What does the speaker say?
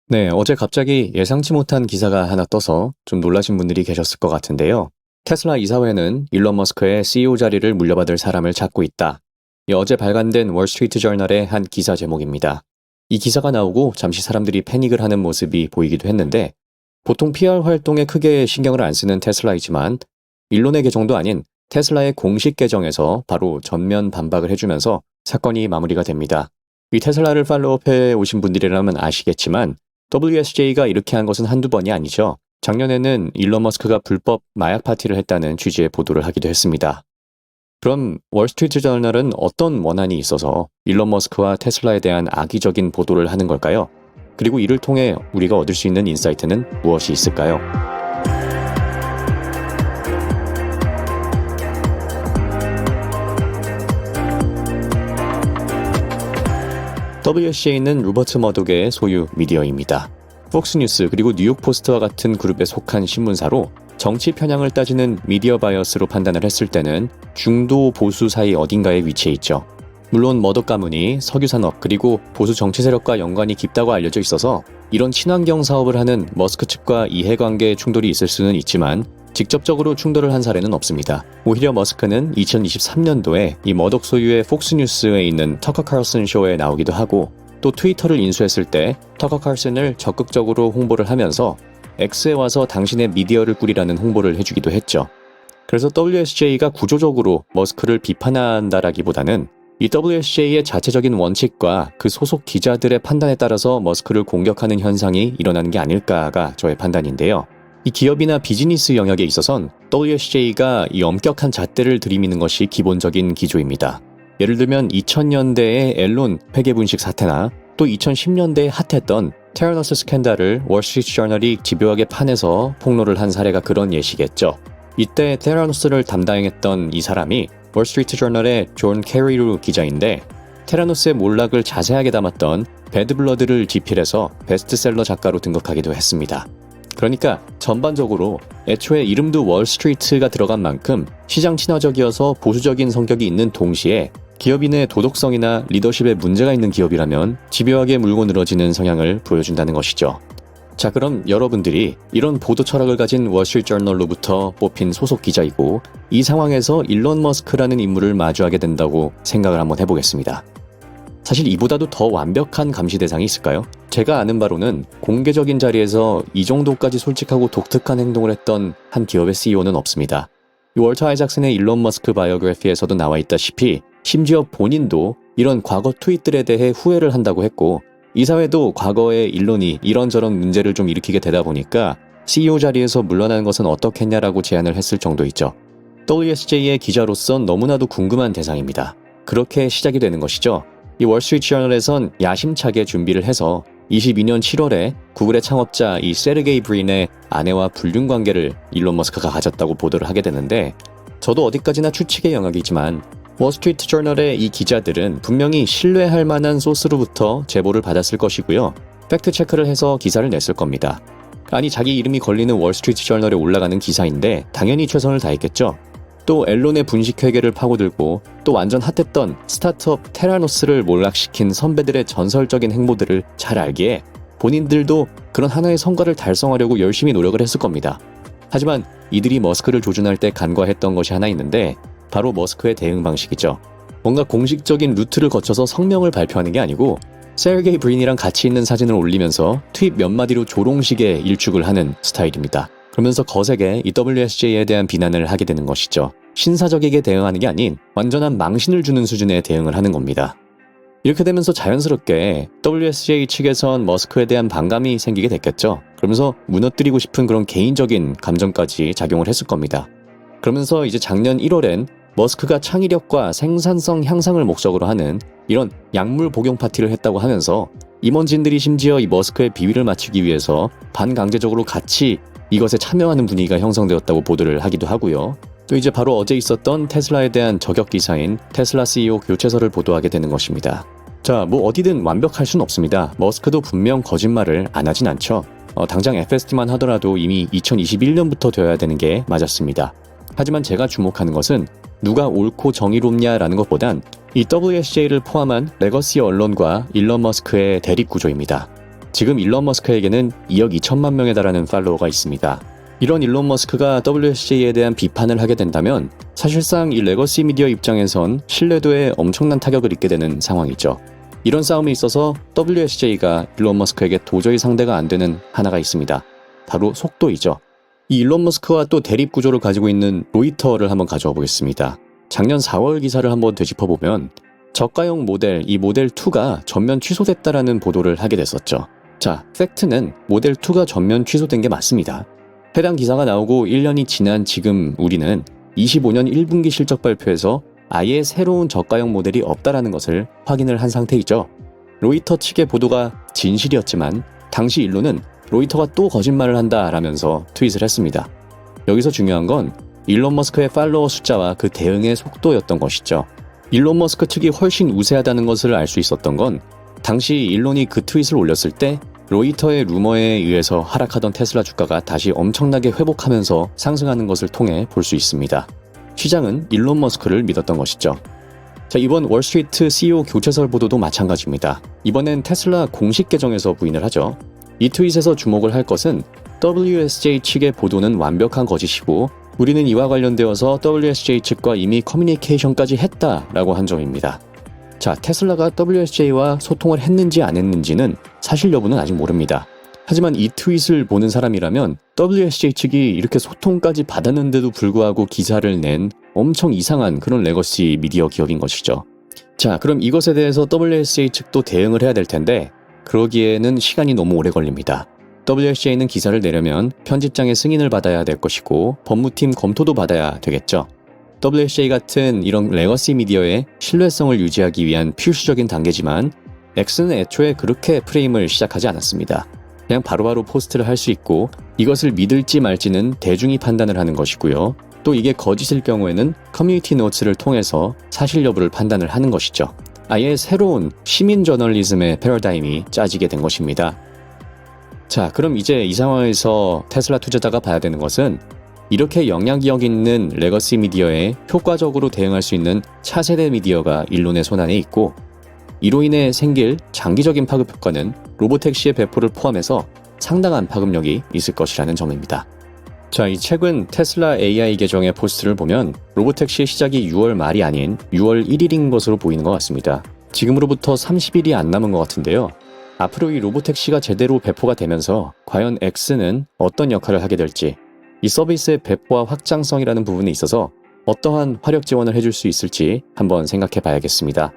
네, 어제 갑자기 예상치 못한 기사가 하나 떠서 좀 놀라신 분들이 계셨을 것 같은데요. 테슬라 이사회는 일론 머스크의 CEO 자리를 물려받을 사람을 찾고 있다. 이 어제 발간된 월스트리트 저널의 한 기사 제목입니다. 이 기사가 나오고 잠시 사람들이 패닉을 하는 모습이 보이기도 했는데 보통 PR 활동에 크게 신경을 안 쓰는 테슬라이지만 일론의 계정도 아닌 테슬라의 공식 계정에서 바로 전면 반박을 해주면서 사건이 마무리가 됩니다. 이 테슬라를 팔로우해 오신 분들이라면 아시겠지만 WSJ가 이렇게 한 것은 한두 번이 아니죠. 작년에는 일론 머스크가 불법 마약 파티를 했다는 취지의 보도를 하기도 했습니다. 그럼 월스트리트 저널은 어떤 원한이 있어서 일론 머스크와 테슬라에 대한 악의적인 보도를 하는 걸까요? 그리고 이를 통해 우리가 얻을 수 있는 인사이트는 무엇이 있을까요? WSJ는 로버트 머독의 소유 미디어입니다. 폭스뉴스 그리고 뉴욕포스트와 같은 그룹에 속한 신문사로 정치 편향을 따지는 미디어 바이어스로 판단을 했을 때는 중도 보수 사이 어딘가에 위치해 있죠. 물론 머독 가문이 석유산업 그리고 보수 정치 세력과 연관이 깊다고 알려져 있어서 이런 친환경 사업을 하는 머스크 측과 이해관계 충돌이 있을 수는 있지만 직접적으로 충돌을 한 사례는 없습니다. 오히려 머스크는 2023년도에 이 머독 소유의 폭스뉴스에 있는 터커 칼슨 쇼에 나오기도 하고 또 트위터를 인수했을 때 터커 칼슨을 적극적으로 홍보를 하면서 X에 와서 당신의 미디어를 꾸리라는 홍보를 해주기도 했죠. 그래서 WSJ가 구조적으로 머스크를 비판한다라기보다는 이 WSJ의 자체적인 원칙과 그 소속 기자들의 판단에 따라서 머스크를 공격하는 현상이 일어나는 게 아닐까가 저의 판단인데요. 이 기업이나 비즈니스 영역에 있어선 WSJ가 이 엄격한 잣대를 들이미는 것이 기본적인 기조입니다. 예를 들면 2000년대의 앨런 회계분식 사태나 또 2010년대에 핫했던 테라노스 스캔들을 월스트리트 저널이 집요하게 파내서 폭로를 한 사례가 그런 예시겠죠. 이때 테라노스를 담당했던 이 사람이 월스트리트 저널의 존 캐리루 기자인데 테라노스의 몰락을 자세하게 담았던 배드블러드를 집필해서 베스트셀러 작가로 등극하기도 했습니다. 그러니까 전반적으로 애초에 이름도 월스트리트가 들어간 만큼 시장 친화적이어서 보수적인 성격이 있는 동시에 기업인의 도덕성이나 리더십에 문제가 있는 기업이라면 집요하게 물고 늘어지는 성향을 보여준다는 것이죠. 자, 그럼 여러분들이 이런 보도 철학을 가진 월스트리트 저널로부터 뽑힌 소속 기자이고 이 상황에서 일론 머스크라는 인물을 마주하게 된다고 생각을 한번 해보겠습니다. 사실 이보다도 더 완벽한 감시 대상이 있을까요? 제가 아는 바로는 공개적인 자리에서 이 정도까지 솔직하고 독특한 행동을 했던 한 기업의 CEO는 없습니다. 월터 아이작슨의 일론 머스크 바이오그래피에서도 나와 있다시피 심지어 본인도 이런 과거 트윗들에 대해 후회를 한다고 했고 이사회도 과거에 일론이 이런저런 문제를 좀 일으키게 되다 보니까 CEO 자리에서 물러나는 것은 어떻겠냐라고 제안을 했을 정도이죠. WSJ의 기자로선 너무나도 궁금한 대상입니다. 그렇게 시작이 되는 것이죠. 이 월스트리트 저널에선 야심차게 준비를 해서 22년 7월에 구글의 창업자 이 세르게이 브린의 아내와 불륜 관계를 일론 머스크가 가졌다고 보도를 하게 되는데 저도 어디까지나 추측의 영역이지만 월스트리트 저널의 이 기자들은 분명히 신뢰할 만한 소스로부터 제보를 받았을 것이고요. 팩트 체크를 해서 기사를 냈을 겁니다. 아니 자기 이름이 걸리는 월스트리트 저널에 올라가는 기사인데 당연히 최선을 다했겠죠. 또 앨론의 분식 회계를 파고들고 또 완전 핫했던 스타트업 테라노스를 몰락시킨 선배들의 전설적인 행보들을 잘 알기에 본인들도 그런 하나의 성과를 달성하려고 열심히 노력을 했을 겁니다. 하지만 이들이 머스크를 조준할 때 간과했던 것이 하나 있는데 바로 머스크의 대응 방식이죠. 뭔가 공식적인 루트를 거쳐서 성명을 발표하는 게 아니고 세르게이 브린이랑 같이 있는 사진을 올리면서 트윗 몇 마디로 조롱식의 일축을 하는 스타일입니다. 그러면서 거세게 이 WSJ에 대한 비난을 하게 되는 것이죠. 신사적이게 대응하는 게 아닌 완전한 망신을 주는 수준의 대응을 하는 겁니다. 이렇게 되면서 자연스럽게 WSJ 측에선 머스크에 대한 반감이 생기게 됐겠죠. 그러면서 무너뜨리고 싶은 그런 개인적인 감정까지 작용을 했을 겁니다. 그러면서 이제 작년 1월엔 머스크가 창의력과 생산성 향상을 목적으로 하는 이런 약물 복용 파티를 했다고 하면서 임원진들이 심지어 이 머스크의 비위를 맞추기 위해서 반강제적으로 같이 이것에 참여하는 분위기가 형성되었다고 보도를 하기도 하고요. 또 이제 바로 어제 있었던 테슬라에 대한 저격 기사인 테슬라 CEO 교체설을 보도하게 되는 것입니다. 자, 뭐 어디든 완벽할 순 없습니다. 머스크도 분명 거짓말을 안 하진 않죠. 당장 FSD만 하더라도 이미 2021년부터 되어야 되는 게 맞았습니다. 하지만 제가 주목하는 것은 누가 옳고 정의롭냐라는 것보단 이 WSJ를 포함한 레거시 언론과 일론 머스크의 대립 구조입니다. 지금 일론 머스크에게는 2억 2천만 명에 달하는 팔로워가 있습니다. 이런 일론 머스크가 WSJ에 대한 비판을 하게 된다면 사실상 이 레거시 미디어 입장에선 신뢰도에 엄청난 타격을 입게 되는 상황이죠. 이런 싸움에 있어서 WSJ가 일론 머스크에게 도저히 상대가 안 되는 하나가 있습니다. 바로 속도이죠. 이 일론 머스크와 또 대립 구조를 가지고 있는 로이터를 한번 가져와 보겠습니다. 작년 4월 기사를 한번 되짚어보면 저가형 모델, 이 모델 2가 전면 취소됐다라는 보도를 하게 됐었죠. 자, 팩트는 모델 2가 전면 취소된 게 맞습니다. 해당 기사가 나오고 1년이 지난 지금 우리는 25년 1분기 실적 발표에서 아예 새로운 저가형 모델이 없다라는 것을 확인을 한 상태이죠. 로이터 측의 보도가 진실이었지만 당시 일론은 로이터가 또 거짓말을 한다라면서 트윗을 했습니다. 여기서 중요한 건 일론 머스크의 팔로워 숫자와 그 대응의 속도였던 것이죠. 일론 머스크 측이 훨씬 우세하다는 것을 알 수 있었던 건 당시 일론이 그 트윗을 올렸을 때 로이터의 루머에 의해서 하락하던 테슬라 주가가 다시 엄청나게 회복하면서 상승하는 것을 통해 볼 수 있습니다. 시장은 일론 머스크를 믿었던 것이죠. 자, 이번 월스트리트 CEO 교체설 보도도 마찬가지입니다. 이번엔 테슬라 공식 계정에서 부인을 하죠. 이 트윗에서 주목을 할 것은 WSJ 측의 보도는 완벽한 거짓이고 우리는 이와 관련되어서 WSJ 측과 이미 커뮤니케이션까지 했다라고 한 점입니다. 자, 테슬라가 WSJ와 소통을 했는지 안 했는지는 사실 여부는 아직 모릅니다. 하지만 이 트윗을 보는 사람이라면 WSJ 측이 이렇게 소통까지 받았는데도 불구하고 기사를 낸 엄청 이상한 그런 레거시 미디어 기업인 것이죠. 자, 그럼 이것에 대해서 WSJ 측도 대응을 해야 될 텐데 그러기에는 시간이 너무 오래 걸립니다. WSJ는 기사를 내려면 편집장의 승인을 받아야 될 것이고 법무팀 검토도 받아야 되겠죠. WSJ 같은 이런 레거시 미디어의 신뢰성을 유지하기 위한 필수적인 단계지만 X는 애초에 그렇게 프레임을 시작하지 않았습니다. 그냥 바로바로 포스트를 할 수 있고 이것을 믿을지 말지는 대중이 판단을 하는 것이고요. 또 이게 거짓일 경우에는 커뮤니티 노트를 통해서 사실 여부를 판단을 하는 것이죠. 아예 새로운 시민 저널리즘의 패러다임이 짜지게 된 것입니다. 자, 그럼 이제 이 상황에서 테슬라 투자자가 봐야 되는 것은 이렇게 영향력 있는 레거시 미디어에 효과적으로 대응할 수 있는 차세대 미디어가 일론의 손안에 있고 이로 인해 생길 장기적인 파급 효과는 로보택시의 배포를 포함해서 상당한 파급력이 있을 것이라는 점입니다. 자, 이 최근 테슬라 AI 계정의 포스트를 보면 로보택시의 시작이 6월 말이 아닌 6월 1일인 것으로 보이는 것 같습니다. 지금으로부터 30일이 안 남은 것 같은데요. 앞으로 이 로보택시가 제대로 배포가 되면서 과연 X는 어떤 역할을 하게 될지 이 서비스의 배포와 확장성이라는 부분에 있어서 어떠한 화력 지원을 해줄 수 있을지 한번 생각해 봐야겠습니다.